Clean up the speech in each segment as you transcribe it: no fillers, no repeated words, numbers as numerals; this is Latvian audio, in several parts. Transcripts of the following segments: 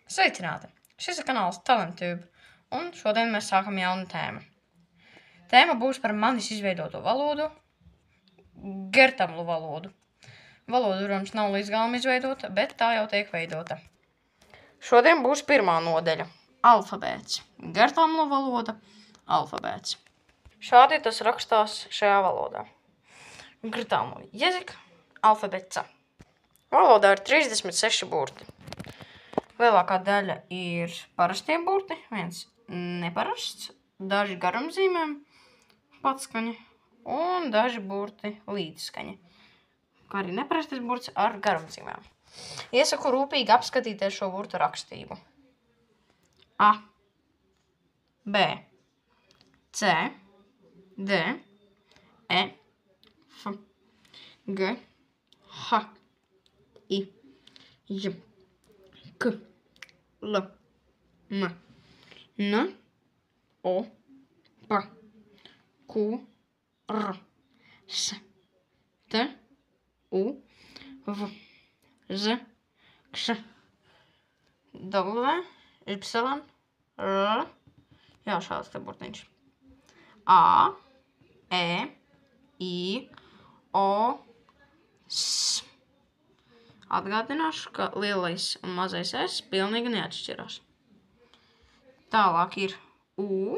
Sveicināti! Šis ir kanāls TalentTube, un šodien mēs sākam jaunu tēmu. Tēma būs par manis izveidoto valodu, Gertamlu valodu. Valoda, protams, nav līdz galam izveidota, bet tā jau tiek veidota. Šodien būs pirmā nodaļa – alfabēts. Gertamlu valoda – alfabēts. Šādi tas rakstās šajā valodā. Gertamlu jezik – alfabēts. Valodā ir 36 burti. Lielākā daļa ir parastie burti, viens neparasts, daži garumzīmēm patskaņa un daži burti līdzskaņa, kā arī neparastais burts ar garumzīmēm. Iesaku rūpīgi apskatīties šo burtu rakstību. A, B, C, D, E, F, G, H, I, J, K, L, M, N, O, P, Q, R, S, T, U, V, Z, Kš, W, Y, R, jā, šāds te burtiņš. A, E, I, O, S. Atgādināšu, ka lielais un mazais S pilnīgi neatšķirās. Tālāk ir U,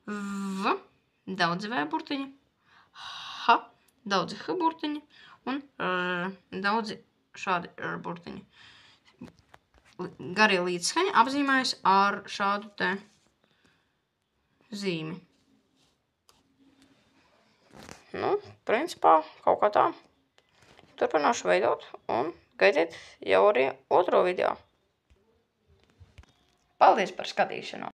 V, daudzi V burtiņi, H, daudzi H burtiņi un R, daudzi šādi R burtiņi. Garie līdzskaņi apzīmējas ar šādu te zīmi. Principā kaut kā tā. Turpināšu veidot un gaidiet jau arī otro video. Paldies par skatīšanos!